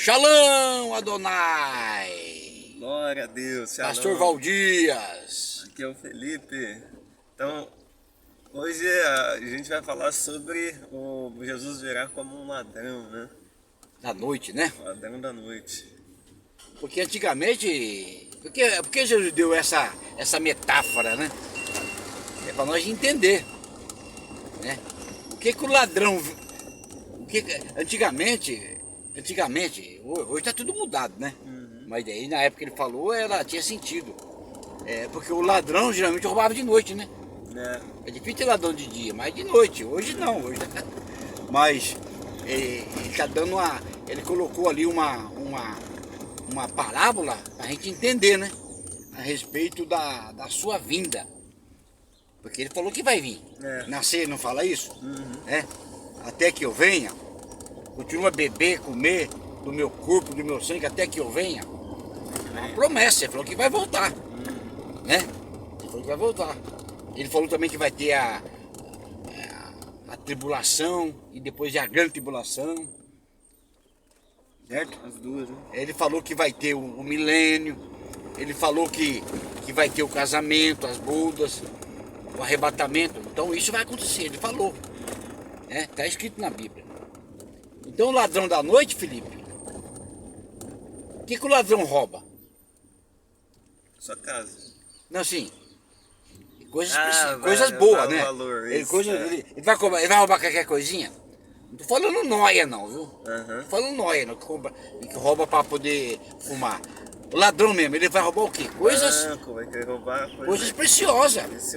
Shalom Adonai, Glória a Deus, Shalom. Pastor Valdias. Aqui é o Felipe. Então, hoje a gente vai falar sobre o Jesus virá como um ladrão, né? Da noite, né? Ladrão da noite. Porque antigamente, porque Jesus deu essa metáfora, né? É para nós entender, né? O que o ladrão, antigamente, hoje tá tudo mudado, né? Mas daí na época que ele falou, ela tinha sentido. Porque o ladrão geralmente roubava de noite, né? É difícil ter ladrão de dia, mas de noite. Hoje não, hoje. Mas ele tá dando ele colocou ali uma parábola para a gente entender, né? A respeito da sua vinda. Porque ele falou que vai vir. Nascer, não fala isso? Até que eu venha. Continua a beber, comer do meu corpo, do meu sangue, até que eu venha. É uma promessa, ele falou que vai voltar. Né? Ele falou que vai voltar. Ele falou também que vai ter a tribulação e depois a grande tribulação. Certo? As duas, né? Ele falou que vai ter o milênio. Ele falou que vai ter o casamento, as bodas, o arrebatamento. Então isso vai acontecer, ele falou. Está escrito na Bíblia. Então o ladrão da noite, Felipe, o que o ladrão rouba? Sua casa. Não, sim. Coisas boas, né? Valor, Ele vai roubar qualquer coisinha? Não tô falando nóia não, viu? Tô falando nóia, não, que rouba para poder fumar. O ladrão mesmo, ele vai roubar o quê? Coisas preciosas.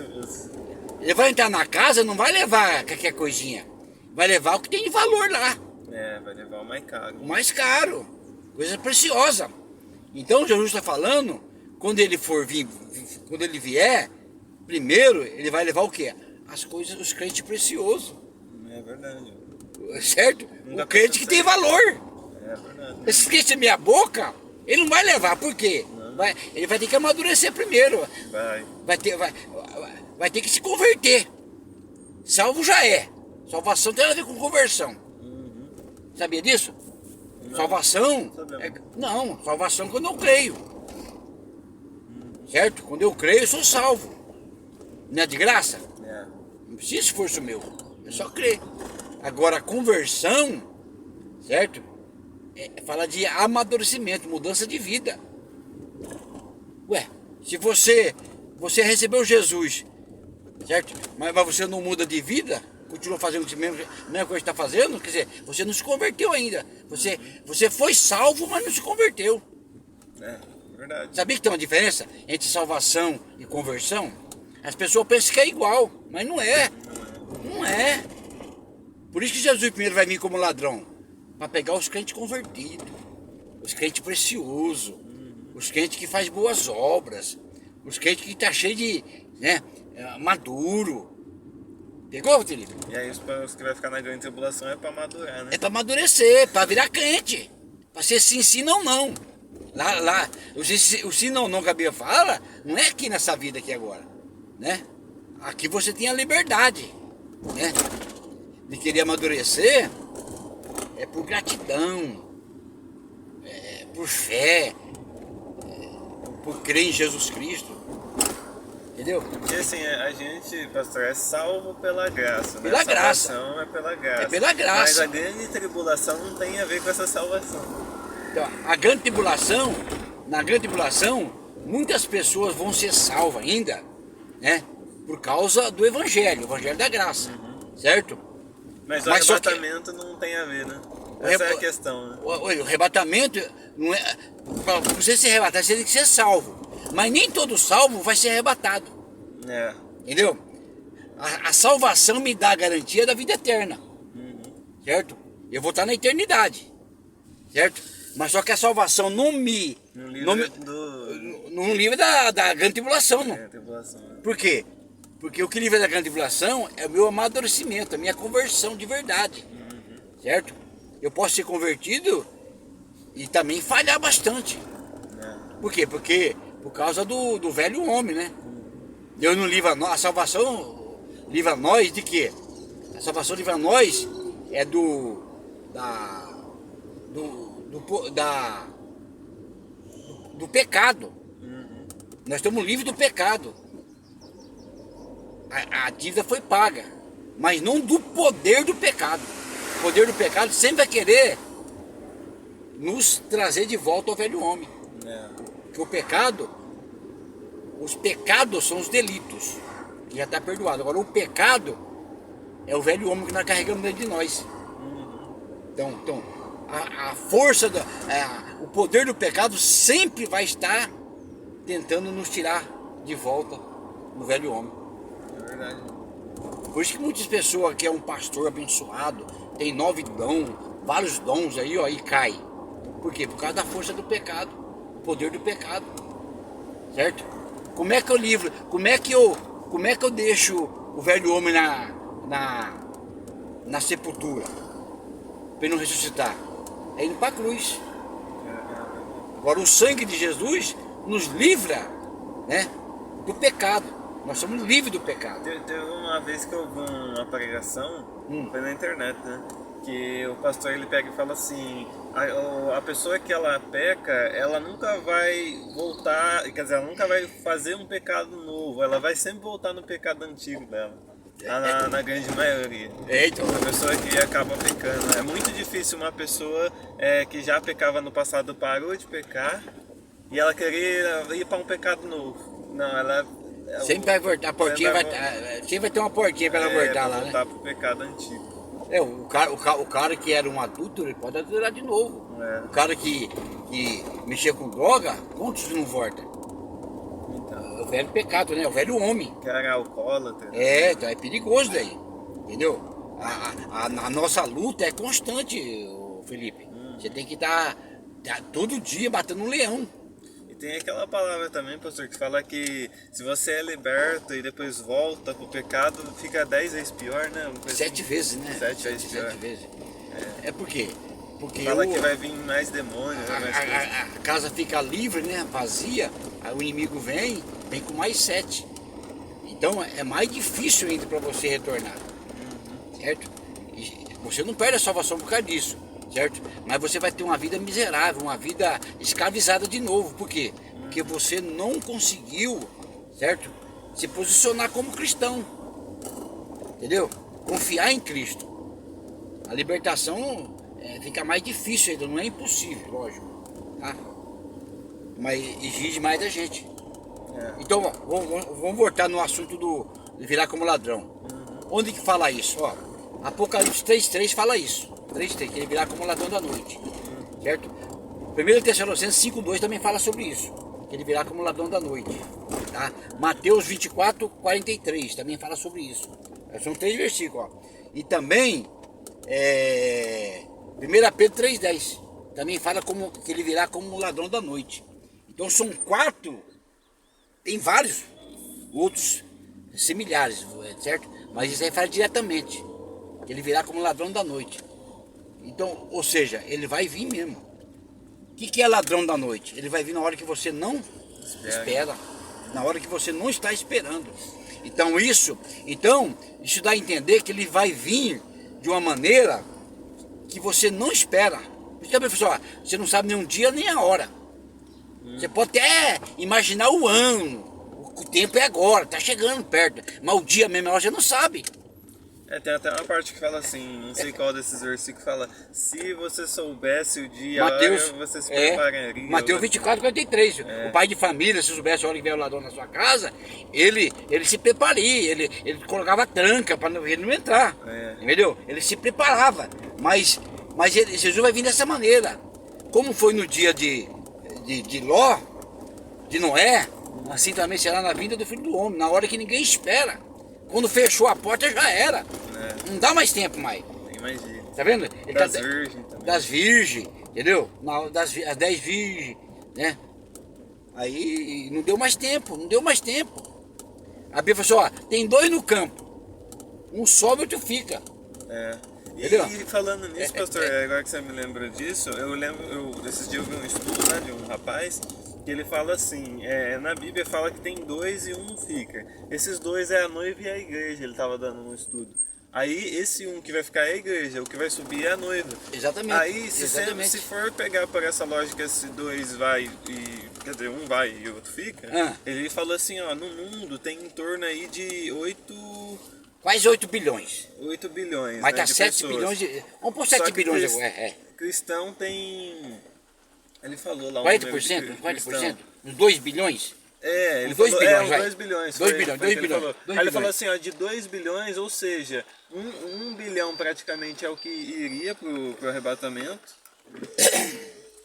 Ele vai entrar na casa, não vai levar qualquer coisinha. Vai levar o que tem de valor lá. Vai levar o mais caro. O mais caro. Coisa preciosa. Então Jesus está falando, quando ele vier, primeiro ele vai levar o quê? As coisas, os crentes preciosos. É verdade. Certo? O crente que tem valor. É verdade. Esse crente é meia boca, ele não vai levar, por quê? Ele vai ter que amadurecer primeiro. Vai ter que se converter. Salvo já é. Salvação tem a ver com conversão. Sabia disso? Não. Salvação? Não, salvação quando eu creio. Certo? Quando eu creio, eu sou salvo. Não é de graça? Não precisa de esforço meu. É só crer. Agora, a conversão, certo? Fala de amadurecimento, mudança de vida. Ué, se você recebeu Jesus, certo? Mas você não muda de vida, continua fazendo a mesma coisa que está fazendo, quer dizer, você não se converteu ainda. Você foi salvo, mas não se converteu. Verdade. Sabia que tem uma diferença entre salvação e conversão? As pessoas pensam que é igual, mas não é. Não é. Por isso que Jesus primeiro vai vir como ladrão, para pegar os crentes convertidos, os crentes preciosos, os crentes que faz boas obras, os crentes que está cheio de, maduro. Pegou, Felipe? E aí os que vai ficar na grande tribulação é para madurar, né? É para amadurecer, para virar crente, para ser sim ou não. Lá, o sim ou não que a Bíblia fala, não é aqui nessa vida aqui agora, né? Aqui você tem a liberdade, né? De querer amadurecer, é por gratidão, por fé, por crer em Jesus Cristo. Entendeu? Porque assim, a gente, pastor, é salvo pela graça, né? Pela graça. Salvação é pela graça. É pela graça. Mas a grande tribulação não tem a ver com essa salvação. Então, na grande tribulação, muitas pessoas vão ser salvas ainda, né? Por causa do evangelho da graça, certo? Mas o arrebatamento não tem a ver, né? Essa é a questão, né? O arrebatamento, não é, para você ser arrebatado, você tem que ser salvo. Mas nem todo salvo vai ser arrebatado. Entendeu? A salvação me dá a garantia da vida eterna. Certo? Eu vou estar na eternidade. Certo? Mas só que a salvação não livra da grande tribulação, não. Por quê? Porque o que livra da grande tribulação é o meu amadurecimento, a minha conversão de verdade. Certo? Eu posso ser convertido e também falhar bastante. Por quê? Porque por causa do velho homem, né? Deus não livra nós, a salvação livra nós de quê? A salvação livra nós do do pecado. Nós estamos livres do pecado. A dívida foi paga, mas não do poder do pecado. O poder do pecado sempre vai querer nos trazer de volta ao velho homem. Porque os pecados são os delitos, que já está perdoado. Agora o pecado é o velho homem que nós carregamos dentro de nós. Então a força, o poder do pecado sempre vai estar tentando nos tirar de volta no velho homem. É verdade. Por isso que muitas pessoas que é um pastor abençoado, tem 9 dons, vários dons aí, ó, e cai. Por quê? Por causa da força do pecado, o poder do pecado. Certo? Como é que eu livro? Como é que eu deixo o velho homem na sepultura? Para ele não ressuscitar? É indo para a cruz. Agora o sangue de Jesus nos livra, né, do pecado. Nós somos livres do pecado. Teve uma vez que eu vi uma pregação, foi na internet, né? Que o pastor ele pega e fala assim, a pessoa que ela peca, ela nunca vai voltar, quer dizer, ela nunca vai fazer um pecado novo, ela vai sempre voltar no pecado antigo dela. Na grande maioria. Então. A pessoa que acaba pecando. É muito difícil uma pessoa que já pecava no passado parou de pecar e ela querer ir para um pecado novo. Não, ela sempre vai voltar, a portinha sempre vai ter uma portinha para ela voltar lá, voltar né? pro pecado antigo. O cara que era um adulto, ele pode adulterar de novo. O cara que mexia com droga, quantos não volta? Então, É o velho pecado, né? O velho homem. que era alcoólatra. Então é perigoso daí. Entendeu? A nossa luta é constante, Felipe. Você tem que estar todo dia batendo um leão. E tem aquela palavra também, pastor, que fala que se você é liberto e depois volta pro pecado, fica 10 vezes pior, né? 7 vezes, né? 7 vezes pior. 7 vezes. É por quê? Porque Fala que vai vir mais demônios, né? Mais coisas. a casa fica livre, né? Vazia, aí o inimigo vem com mais 7. Então é mais difícil ainda para você retornar. Certo? E você não perde a salvação por causa disso. Certo? Mas você vai ter uma vida miserável, uma vida escravizada de novo. Por quê? Porque você não conseguiu, certo? Se posicionar como cristão. Entendeu? Confiar em Cristo. A libertação fica mais difícil ainda, não é impossível, lógico. Tá? Mas exige mais da gente. Então, vamos voltar no assunto de virar como ladrão. Onde que fala isso? Ó, Apocalipse 3:3 fala isso. 3:3, que ele virá como ladrão da noite. Certo? 1 Tessalonicenses 5:2 também fala sobre isso. Que ele virá como ladrão da noite. Tá? Mateus 24:43 também fala sobre isso. São 3 versículos. Ó. E também 1 Pedro 3:10 também fala que ele virá como ladrão da noite. Então são 4. Tem vários outros similares, certo? Mas isso aí fala diretamente. Que ele virá como ladrão da noite. Então, ou seja, ele vai vir mesmo. O que é ladrão da noite? Ele vai vir na hora que você não espera. Na hora que você não está esperando. Então isso dá a entender que ele vai vir de uma maneira que você não espera. Por isso, professor, você não sabe nem um dia nem a hora. Você pode até imaginar o ano. O tempo é agora, tá chegando perto. Mas o dia mesmo, você não sabe. Tem até uma parte que fala assim, não sei qual desses versículos fala, se você soubesse o dia, Mateus, a hora, você se prepararia. Mateus 24:43. O pai de família, se soubesse a hora que veio o ladrão na sua casa, ele se prepararia, ele colocava tranca para ele não entrar. Entendeu? Ele se preparava. Mas Jesus vai vir dessa maneira. Como foi no dia de Ló, de Noé, assim também será na vinda do Filho do Homem, na hora que ninguém espera. Quando fechou a porta já era. Não dá mais tempo mais. Imagina. Tá vendo? Das virgens também. Das virgens, entendeu? As 10 virgens, né? Aí não deu mais tempo. A Bíblia falou assim, ó, tem 2 no campo. Um sobe e outro fica. E falando nisso, pastor, agora que você me lembra disso, esses dias eu vi um estudo, né, de um rapaz, que ele fala assim, na Bíblia fala que tem 2 e um fica. Esses 2 é a noiva e a igreja, ele estava dando um estudo. Aí esse um que vai ficar é a igreja, o que vai subir é a noiva. Exatamente. Aí exatamente. se for pegar por essa lógica, se dois vai e. Quer dizer, um vai e o outro fica, ele falou assim, ó, no mundo tem em torno aí de 8. Quase 8 bilhões. 8 bilhões. Mas né, tá de 7 pessoas. bilhões de. Vamos por 7 bilhões agora. Cristão tem. Ele falou lá 40%? 40%? Uns 2 bilhões? É, ele 2 falou, bilhões, uns 2 bilhões. 2 bilhões, 2 bilhões. Aí ele falou assim, ó, de 2 bilhões, ou seja, 1 bilhão praticamente é o que iria pro arrebatamento.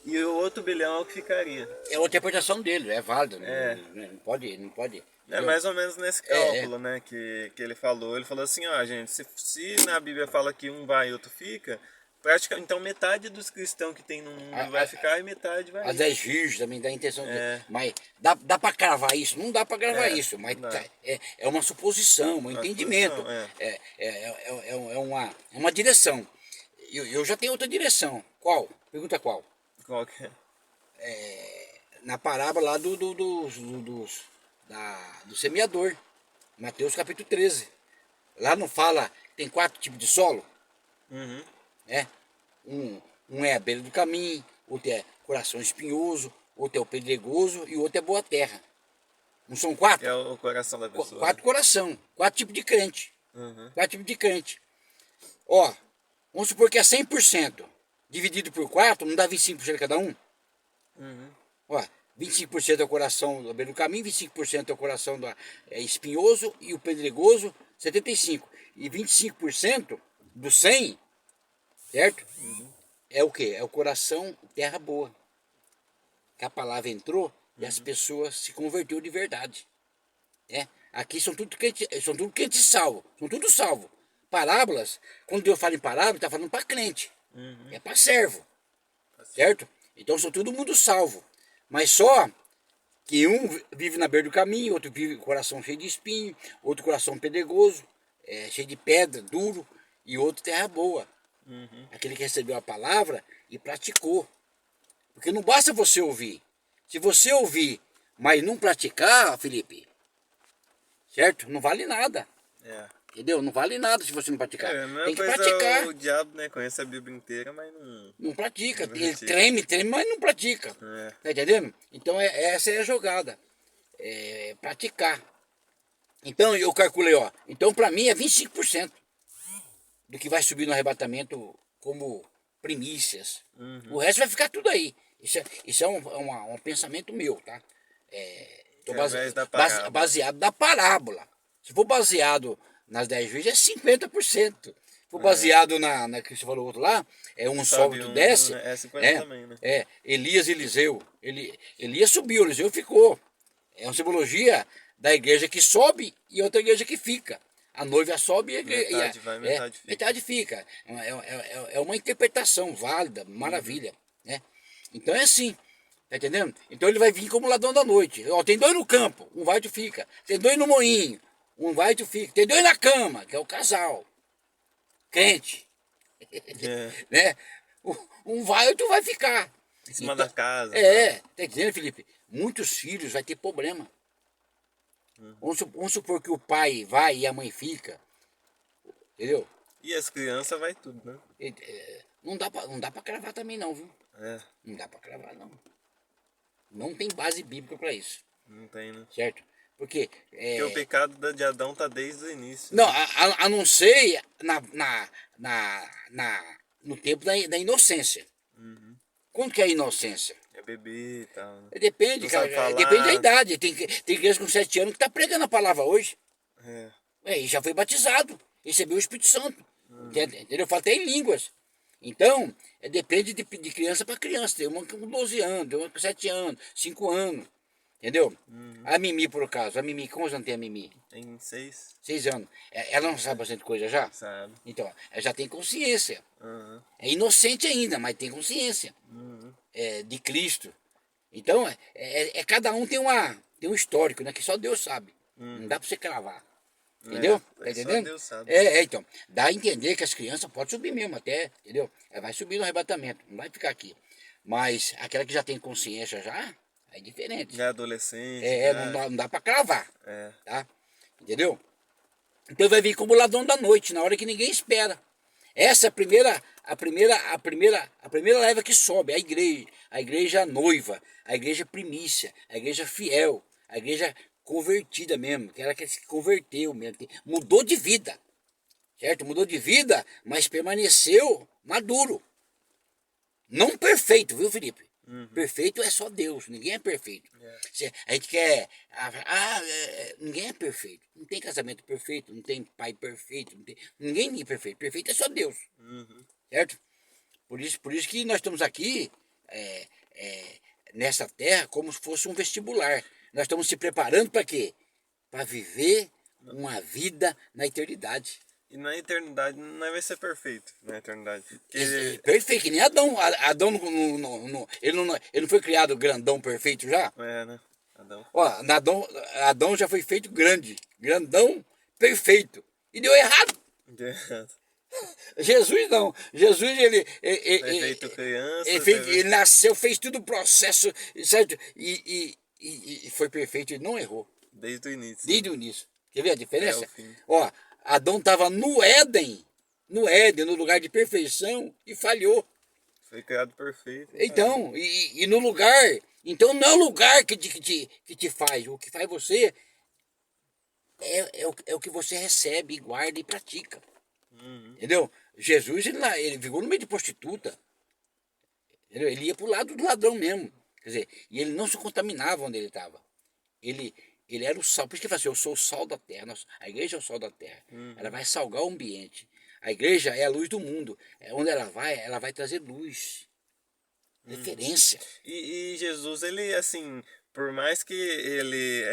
E o outro bilhão é o que ficaria. É a interpretação dele, é válido. Não pode. É mais ou menos nesse cálculo, né, que ele falou. Ele falou assim, ó, gente, se na Bíblia fala que um vai e outro fica, praticamente, então metade dos cristãos que tem no mundo vai ficar e metade vai. As 10 virgens também dá a intenção de. Mas dá pra cravar isso? Não dá pra cravar isso, mas é uma suposição, um entendimento. É uma direção. Eu já tenho outra direção. Qual? Pergunta qual? Qual que é? Na parábola lá do semeador. Mateus capítulo 13. Lá não fala, tem 4 tipos de solo? Uhum. Um é a beira do caminho, outro é coração espinhoso, outro é o pedregoso e outro é boa terra. Não são 4? É o coração da pessoa. 4 coração, 4 tipos de crente. Uhum. 4 tipos de crente. Ó, vamos supor que é 100%. Dividido por 4, não dá 25% cada um? Uhum. Ó, 25% é o coração da beira do caminho, 25% é o coração espinhoso e o pedregoso, 75%. E 25% do 100, certo? Uhum. É o quê? É o coração terra boa. Que a palavra entrou e as pessoas se converteu de verdade. Aqui são tudo crentes salvos. São tudo salvos. Parábolas, quando Deus fala em parábola, está falando para crente. É para servo. Certo? Então são todo mundo salvo. Mas só que um vive na beira do caminho, outro vive com o coração cheio de espinho, outro coração pedregoso, cheio de pedra, duro, e outro terra boa. Aquele que recebeu a palavra e praticou. Porque não basta você ouvir. Se você ouvir, mas não praticar, Felipe, certo? Não vale nada. Entendeu? Não vale nada se você não praticar. Tem que praticar. O diabo, né, conhece a Bíblia inteira, mas não pratica. Ele treme, mas não pratica. Tá entendendo? Então essa é a jogada. Praticar. Então eu calculei, ó. Então para mim é 25% do que vai subir no arrebatamento como primícias. O resto vai ficar tudo aí. Isso é um pensamento meu, tá? Baseado na parábola. Se for baseado nas 10 vezes, é 50%. Se for baseado na que você falou outro lá, um sobe, outro desce. É 50 também, né? Elias e Eliseu. Elias subiu, Eliseu ficou. É uma simbologia da igreja que sobe e outra igreja que fica. A noiva sobe e metade vai, metade fica. Metade fica. É uma interpretação válida, maravilha. Né? Então é assim. Tá entendendo? Então ele vai vir como ladrão da noite. Ó, tem 2 no campo, um vai e outro fica. Tem 2 no moinho, um vai e outro fica. Tem 2 na cama, que é o casal. Crente. Né? Um vai e outro vai ficar. Em cima da casa. Tá entendendo, Felipe? Muitos filhos vai ter problema. Vamos supor que o pai vai e a mãe fica. Entendeu? E as crianças vai tudo, né? Não dá pra cravar também não, viu? Não dá pra cravar não. Não tem base bíblica para isso. Não tem, né? Certo? Porque o pecado de Adão tá desde o início. Não, né? a não ser no tempo da inocência. Quando que é a inocência? É bebê e tal. Né? Depende, cara. Depende da idade. Tem criança com 7 anos que tá pregando a palavra hoje. E já foi batizado. Recebeu o Espírito Santo. Entendeu? Fala até em línguas. Então, depende de criança para criança. Tem uma com 12 anos, tem uma com 7 anos, 5 anos. Entendeu? A Mimi, por acaso. A Mimi, quantos anos tem a Mimi? Tem 6. 6 anos. Ela não sabe bastante coisa já? Sabe. Então, ela já tem consciência. É inocente ainda, mas tem consciência. De Cristo. Então, cada um tem um histórico, né? Que só Deus sabe. Não dá para você cravar. Entendeu? Tá entendendo? Deus sabe. Então, dá a entender que as crianças podem subir mesmo até, entendeu? Vai subir no arrebatamento, não vai ficar aqui. Mas aquela que já tem consciência já, é diferente. Já é adolescente. Não dá pra cravar. Tá? Entendeu? Então ele vai vir como ladrão da noite, na hora que ninguém espera. Essa é a primeira leva que sobe, a igreja noiva, a igreja primícia, a igreja fiel, a igreja convertida mesmo, que era que se converteu mesmo, que mudou de vida, certo? Mudou de vida, mas permaneceu maduro. Não perfeito, viu, Felipe? Perfeito é só Deus, ninguém é perfeito. A gente quer. Ninguém é perfeito. Não tem casamento perfeito, não tem pai perfeito, ninguém é perfeito. Perfeito é só Deus. Certo? Por isso que nós estamos aqui nessa terra como se fosse um vestibular. Nós estamos se preparando para quê? Para viver uma vida na eternidade. E na eternidade não vai ser perfeito, na eternidade. Perfeito, que nem Adão. Adão ele não foi criado grandão perfeito já? Né? Adão. Ó, Adão já foi feito grandão perfeito. E deu errado. Deu errado. Jesus não. Jesus, ele feito criança. Ele nasceu, fez todo o processo, certo? E foi perfeito e não errou. Desde o início. Desde o início. Quer ver a diferença? O fim. Ó, Adão estava no Éden, no lugar de perfeição, e falhou. Foi criado perfeito. Então, e no lugar. Então não é o lugar que te faz. O que faz você é o que você recebe, guarda e pratica. Entendeu? Jesus, ele ficou no meio de prostituta. Entendeu? Ele ia pro lado do ladrão mesmo. Quer dizer, e ele não se contaminava onde ele estava. Ele era o sal. Por isso que ele fala assim, eu sou o sal da terra. A igreja é o sal da terra. Ela vai salgar o ambiente. A igreja é a luz do mundo. Onde ela vai trazer luz. Referência. E Jesus, ele assim, por mais que ele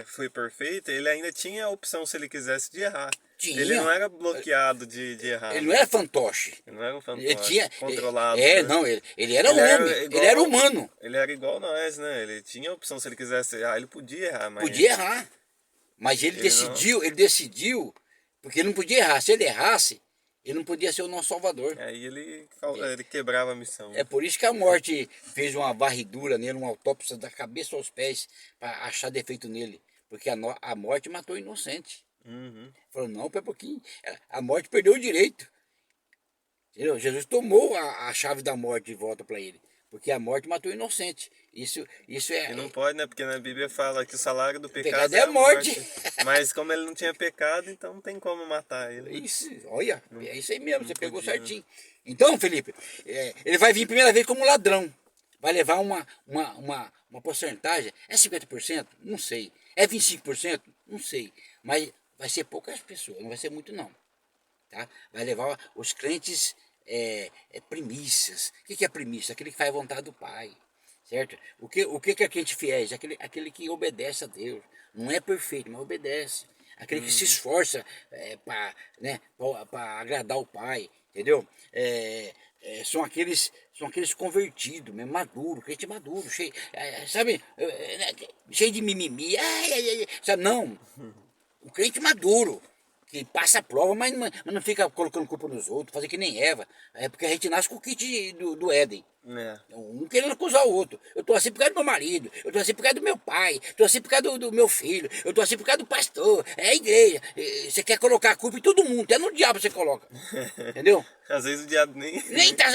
foi perfeito, ele ainda tinha a opção, se ele quisesse, de errar. Tinha. Ele não era bloqueado de errar. Ele não era fantoche. Ele não era um fantoche. Ele tinha, controlado. não, ele era homem. Ele era humano. Ele era igual nós, né? Ele tinha a opção, se ele quisesse errar, ele podia errar. Mas podia errar. Mas ele decidiu, porque ele não podia errar. Se ele errasse, ele não podia ser o nosso Salvador. Aí ele quebrava a missão. É por isso que a morte fez uma varridura nele, uma autópsia da cabeça aos pés, para achar defeito nele. Porque a morte matou o inocente. Falou, não, pera um pouquinho. A morte perdeu o direito. Entendeu? Jesus tomou a chave da morte de volta para ele. Porque a morte matou o inocente. Isso é. E não pode, né? Porque na Bíblia fala que o salário do pecado é a morte. Mas como ele não tinha pecado, então não tem como matar ele. Isso, olha, é isso aí mesmo, você pegou certinho. Então, Felipe, ele vai vir a primeira vez como ladrão. Vai levar uma porcentagem. É 50%? Não sei. É 25%? Não sei. Mas vai ser poucas pessoas, não vai ser muito não. Tá? Vai levar os crentes primícias. O que é primícia? Aquele que faz a vontade do Pai. Certo? O que é crente fiéis? Aquele que obedece a Deus. Não é perfeito, mas obedece. Aquele que se esforça para agradar o Pai. Entendeu? São aqueles convertidos, mesmo, maduro, crente maduro, cheio, sabe, cheio de mimimi, sabe, não, o crente maduro, que passa a prova, mas não fica colocando culpa nos outros, fazer que nem Eva, porque a gente nasce com o kit do Éden. Um querendo acusar o outro. Eu tô assim por causa do meu marido, eu tô assim por causa do meu pai, eu tô assim por causa do meu filho, eu tô assim por causa do pastor, é a igreja. Você quer colocar a culpa em todo mundo, até no diabo você coloca. Entendeu? Às vezes o diabo nem tá,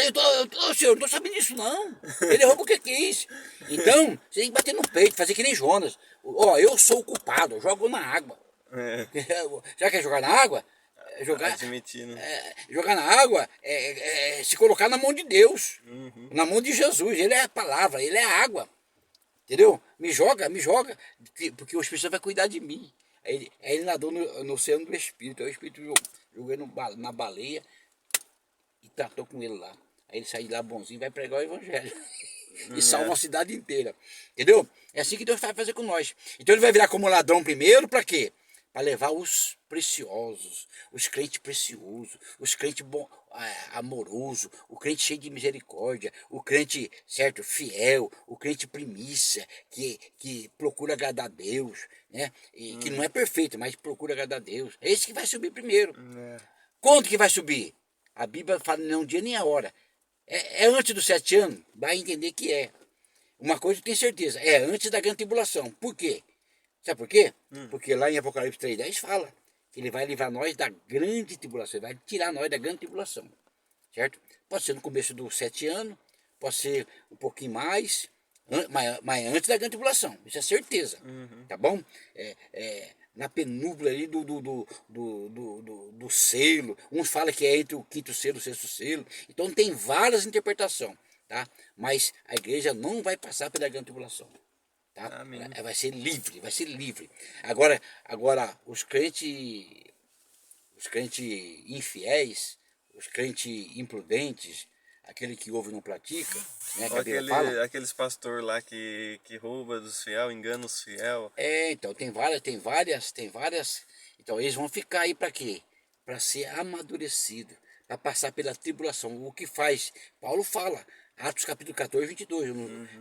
senhor, não tô sabendo disso não. Ele errou porque quis. Então, você tem que bater no peito, fazer que nem Jonas. Ó, eu sou o culpado, eu jogo na água. Já quer jogar na água? Admitindo. Jogar na água se colocar na mão de Deus, na mão de Jesus. Ele é a palavra, ele é a água. Entendeu? Me joga, porque o Espírito Santo vai cuidar de mim. Aí ele nadou no oceano do Espírito. Aí o Espírito jogou ele na baleia e tratou com ele lá. Aí ele sai de lá bonzinho e vai pregar o evangelho. E salva uma cidade inteira. Entendeu? É assim que Deus vai fazer com nós. Então ele vai virar como ladrão primeiro, para quê? Para levar os preciosos, os crentes preciosos, os crentes amorosos, o crente cheio de misericórdia, o crente, certo, fiel, o crente primícia, que procura agradar a Deus, né? E que não é perfeito, mas procura agradar a Deus. É esse que vai subir primeiro. Quando que vai subir? A Bíblia fala nem um dia nem a hora. É antes dos 7 anos, vai entender que é. Uma coisa eu tenho certeza, é antes da grande tribulação. Por quê? Sabe por quê? Porque lá em Apocalipse 3:10 fala que ele vai livrar nós da grande tribulação, ele vai tirar nós da grande tribulação, certo? Pode ser no começo dos 7 anos, pode ser um pouquinho mais, mas antes da grande tribulação, isso é certeza, tá bom? Na penumbra ali do selo, uns falam que é entre o quinto selo e o sexto selo, então tem várias interpretações, tá? Mas a igreja não vai passar pela grande tribulação. Tá? Ela vai ser livre, vai ser livre. Agora os crentes infiéis, os crentes imprudentes, aquele que ouve e não pratica, né? Aqueles pastores lá que rouba dos fiel, engana os fiel. Então tem várias. Então eles vão ficar aí para quê? Para ser amadurecido, para passar pela tribulação. O que faz? Paulo fala, Atos capítulo 14, 22,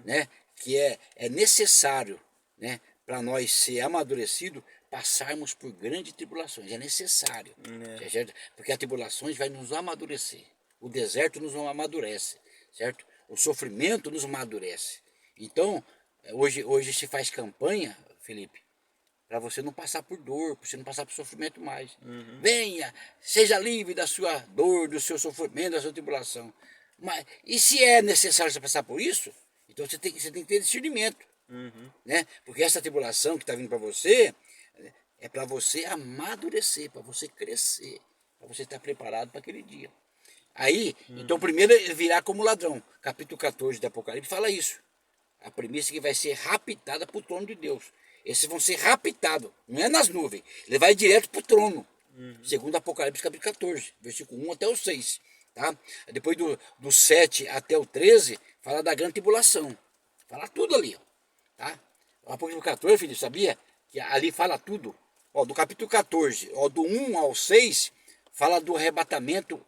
né? Que é necessário, né, para nós ser amadurecido, passarmos por grandes tribulações. É necessário, certo? Porque as tribulações vai nos amadurecer. O deserto nos amadurece, certo? O sofrimento nos amadurece. Então, hoje se faz campanha, Felipe, para você não passar por dor, para você não passar por sofrimento mais. Venha, seja livre da sua dor, do seu sofrimento, da sua tribulação. Mas, e se é necessário você passar por isso, então você tem que ter discernimento, né? Porque essa tribulação que está vindo para você é para você amadurecer, para você crescer, para você estar preparado para aquele dia. Aí, então primeiro ele virá como ladrão. Capítulo 14 do Apocalipse fala isso. A premissa é que vai ser raptada para o trono de Deus. Esses vão ser raptados, não é nas nuvens. Ele vai direto para o trono. Segundo Apocalipse capítulo 14, versículo 1 até o 6. Tá? Depois do 7 até o 13, fala da grande tribulação. Fala tudo ali. Tá? O Apocalipse 14, filho, sabia? Que ali fala tudo. Ó, do capítulo 14, ó, do 1 ao 6, fala do arrebatamento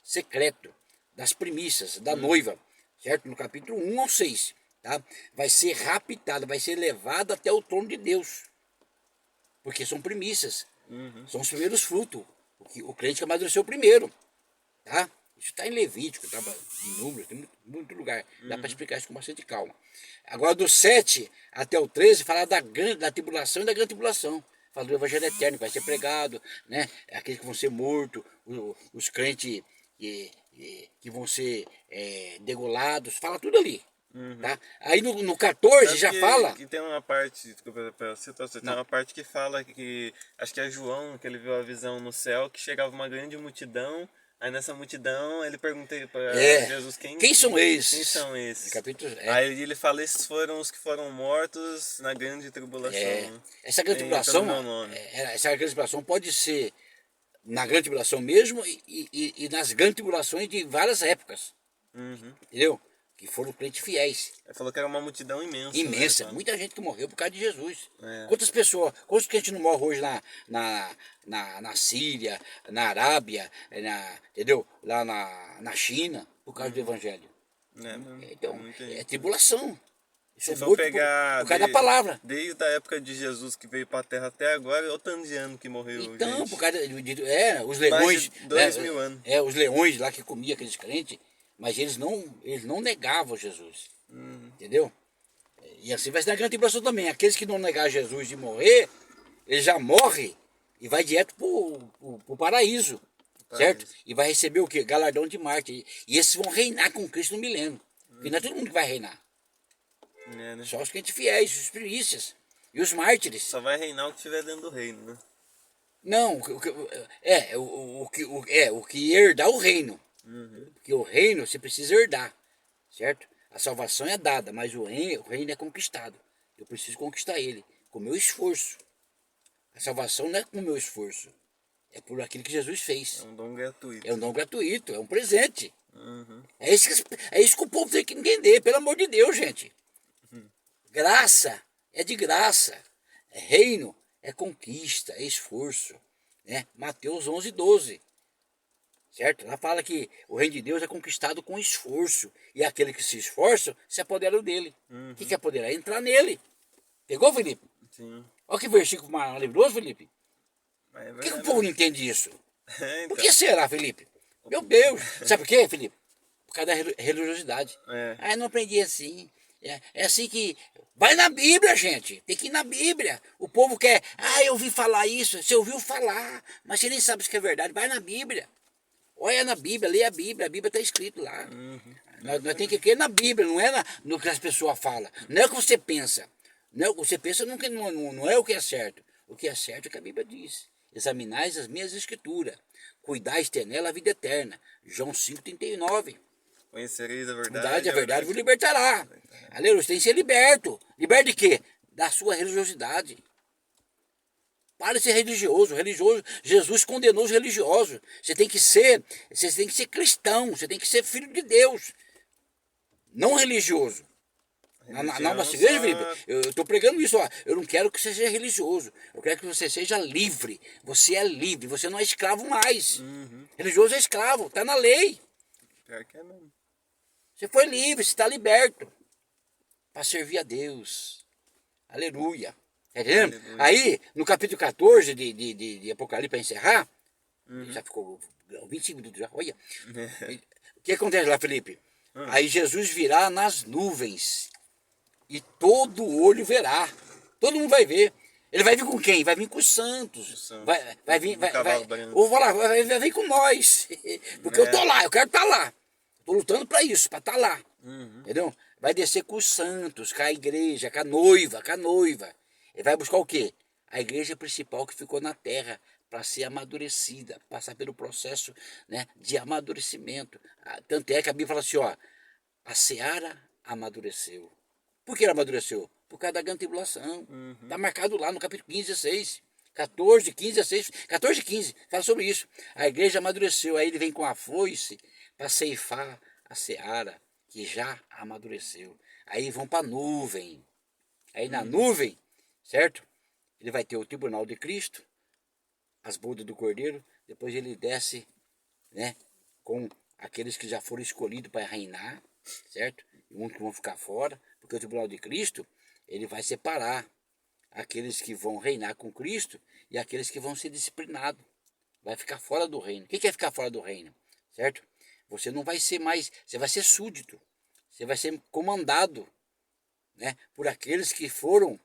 secreto, das primícias, da noiva. Certo? No capítulo 1 ao 6. Tá? Vai ser raptada, vai ser levada até o trono de Deus. Porque são primícias. São os primeiros frutos. O crente que amadureceu primeiro. Tá? Isso está em Levítico, está em Números, tem muito lugar. Dá para explicar isso com bastante calma. Agora, do 7 até o 13, fala da tribulação e da grande tribulação. Fala do evangelho eterno que vai ser pregado, né? Aqueles que vão ser mortos, os crentes que vão ser degolados, fala tudo ali. Tá? Aí no 14 já fala. Que tem uma parte, desculpa, tem uma parte que fala que, acho que é João, que ele viu a visão no céu, que chegava uma grande multidão. Aí nessa multidão ele perguntou para Jesus quem são esses? Quem são esses? Capítulo, Aí ele fala, esses foram os que foram mortos na grande tribulação. Essa grande tribulação, essa grande tribulação pode ser na grande tribulação mesmo e nas grandes tribulações de várias épocas. Entendeu? Que foram crentes fiéis. Ele falou que era uma multidão imensa. Imensa, né? Muita gente que morreu por causa de Jesus. Quantas pessoas, quantos crentes não morrem hoje na Síria, na Arábia, entendeu? Lá na China, por causa do Evangelho. Então, é tribulação. Se for pegar por causa da palavra. Desde a época de Jesus que veio para a Terra até agora, é o tanto de ano que morreu. Então, gente. Por causa os leões. 2.000 anos. Os leões lá que comiam aqueles crentes. Mas eles não negavam Jesus, entendeu? E assim vai ser na grande tribulação também. Aqueles que não negar Jesus de morrer, eles já morrem e vai direto pro paraíso, certo? E vai receber o quê? Galardão de Marte. E esses vão reinar com Cristo no milênio. Porque não é todo mundo que vai reinar. Né? Só os crentes fiéis, os primícias e os mártires. Só vai reinar o que estiver dentro do reino, né? Não, o que herdar o reino. Porque o reino você precisa herdar, certo? A salvação é dada, mas o reino é conquistado. Eu preciso conquistar ele com o meu esforço. A salvação não é com o meu esforço, é por aquilo que Jesus fez. É um dom gratuito. É um dom gratuito, é um presente. É isso que o povo tem que entender, pelo amor de Deus, gente. Graça é de graça. Reino é conquista, é esforço. Né? Mateus 11, 12. Certo? Lá fala que o reino de Deus é conquistado com esforço. E aquele que se esforça, se apodera dele. O que é apoderar? É entrar nele. Pegou, Felipe? Sim. Olha que versículo maravilhoso, Felipe. Por que o povo não entende isso? Então. Por que será, Felipe? Meu Deus. Sabe por quê, Felipe? Por causa da religiosidade. Eu não aprendi assim. É assim que... Vai na Bíblia, gente. Tem que ir na Bíblia. O povo quer... eu ouvi falar isso. Você ouviu falar, mas você nem sabe se é verdade. Vai na Bíblia. Olha na Bíblia, lê a Bíblia está escrito lá. Nós temos que crer na Bíblia, não é no que as pessoas falam. Não é o que você pensa. Não é o que você pensa, não é o que é certo. O que é certo é o que a Bíblia diz. Examinais as minhas escrituras. Cuidais ter nela a vida eterna. João 5,39. Conhecereis a verdade. A verdade vos libertará. Aleluia, você tem que ser liberto. Liberto de quê? Da sua religiosidade. Para de ser religioso. Jesus condenou os religiosos. Você tem que ser cristão. Você tem que ser filho de Deus. Não religioso. Na nossa igreja, Felipe, eu estou pregando isso. Eu não quero que você seja religioso. Eu quero que você seja livre. Você é livre. Você não é escravo mais. Religioso é escravo. Está na lei. Pior que é mesmo. Você foi livre. Você está liberto. Para servir a Deus. Aleluia. Tá entendendo? Aleluia. Aí, no capítulo 14 de Apocalipse, para encerrar, já ficou 25 minutos já, olha. O que acontece lá, Felipe? Aí Jesus virá nas nuvens e todo olho verá. Todo mundo vai ver. Ele vai vir com quem? Vai vir com os santos. Vai vir com nós. Porque eu tô lá, eu quero estar lá. Estou lutando para isso, para estar lá. Entendeu? Vai descer com os santos, com a igreja, com a noiva. Ele vai buscar o quê? A igreja principal que ficou na terra para ser amadurecida, passar pelo processo, né, de amadurecimento. Tanto é que a Bíblia fala assim, a seara amadureceu. Por que ela amadureceu? Por causa da grande tribulação. Está marcado lá no capítulo 15, 16. 14, 15, 16. 14 e 15. Fala sobre isso. A igreja amadureceu. Aí ele vem com a foice para ceifar a seara que já amadureceu. Aí vão para a nuvem. Aí na nuvem, certo? Ele vai ter o tribunal de Cristo, as bodas do Cordeiro. Depois ele desce, né, com aqueles que já foram escolhidos para reinar, certo? E uns que vão ficar fora, porque o tribunal de Cristo, ele vai separar aqueles que vão reinar com Cristo e aqueles que vão ser disciplinados. Vai ficar fora do reino. O que é ficar fora do reino? Certo? Você não vai ser mais, você vai ser súdito. Você vai ser comandado, né, por aqueles que foram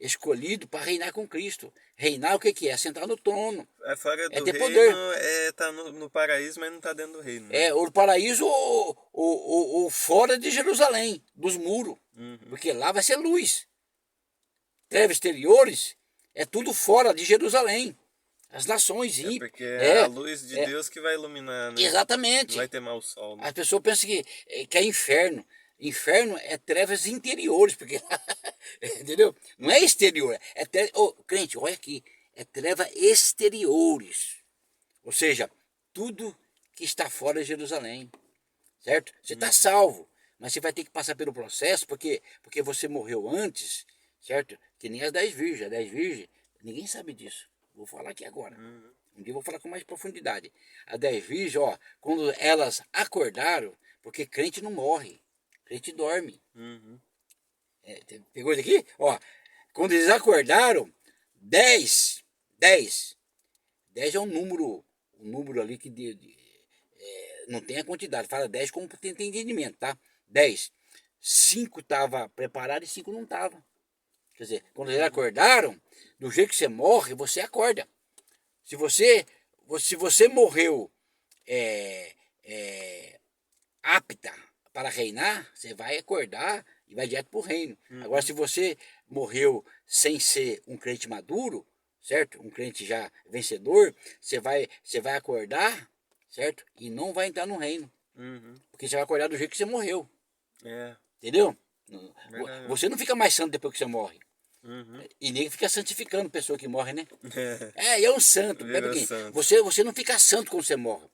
escolhidos para reinar com Cristo. Reinar o que é? Sentar no trono. É fora do ter reino, poder. Tá no paraíso, mas não está dentro do reino. Né? É, o paraíso ou fora de Jerusalém, dos muros. Porque lá vai ser luz. Trevas exteriores é tudo fora de Jerusalém. As nações ímpias. Porque é a luz de Deus que vai iluminar, né? Exatamente. Não vai ter mau sol. Né? As pessoas pensam que é inferno. Inferno é trevas interiores, porque entendeu? Não é exterior, é crente, olha aqui, é trevas exteriores. Ou seja, tudo que está fora de Jerusalém, certo? Você está salvo, mas você vai ter que passar pelo processo, porque você morreu antes, certo? Que nem as 10 virgens. As 10 virgens, ninguém sabe disso. Vou falar aqui agora. Um dia eu vou falar com mais profundidade. As 10 virgens, quando elas acordaram, porque crente não morre. Crente dorme. Pegou isso aqui? Quando eles acordaram, 10 é um número ali que não tem a quantidade. Fala 10 como tem entendimento, tá? 10. 5 estava preparado e 5 não estava. Quer dizer, quando eles acordaram, do jeito que você morre, você acorda. Se você morreu apta para reinar, você vai acordar e vai direto para o reino. Agora, se você morreu sem ser um crente maduro, certo? Um crente já vencedor, você vai acordar, certo? E não vai entrar no reino. Porque você vai acordar do jeito que você morreu. Entendeu? Verdade. Você não fica mais santo depois que você morre. E nem fica santificando pessoa que morre, né? É um santo. Santo. Você não fica santo quando você morre.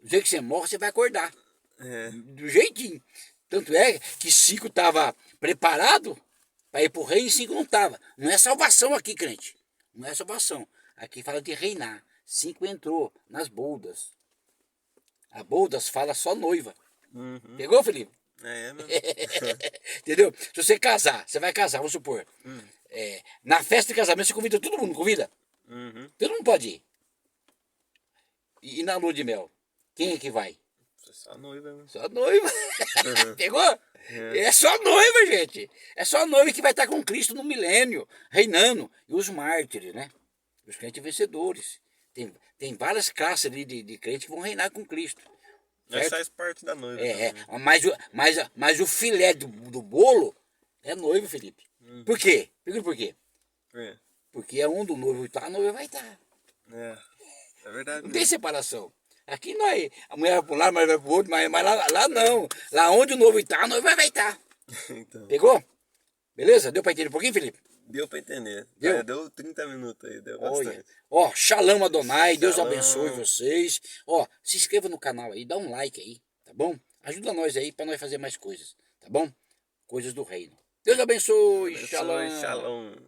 Do jeito que você morre, você vai acordar. Do jeitinho. Tanto é que 5 estava preparado para ir para o reino e 5 não estava. Não é salvação aqui, crente. Não é salvação. Aqui fala de reinar. 5 entrou nas boldas. A boldas fala só noiva. Pegou, Felipe? Entendeu? Se você casar, você vai casar, vamos supor. Na festa de casamento você convida todo mundo, convida? Todo mundo pode ir. E na lua de mel? Quem é que vai? Só a noiva, né? Só a noiva. Pegou? É só noiva, gente. É só noiva que vai estar com Cristo no milênio, reinando. E os mártires, né? Os crentes vencedores. Tem várias classes ali de crentes que vão reinar com Cristo. Mas faz parte da noiva. Mas o filé do bolo é noivo, Felipe. Por quê? Pergunta por quê? Porque é onde o noivo está, a noiva vai estar. É verdade. Não tem separação. Aqui nós, a mulher vai para um lado, a mulher vai para o outro, mas lá não. Lá onde o noivo está, a noiva vai estar. Então. Pegou? Beleza? Deu para entender um pouquinho, Felipe? Deu para entender. Deu? Deu 30 minutos aí, deu bastante. Ó, Shalom Adonai, Deus Shalom. abençoe vocês. Ó, se inscreva no canal aí, dá um like aí, tá bom? Ajuda nós aí para nós fazer mais coisas, tá bom? Coisas do reino. Deus abençoe, Shalom. Shalom.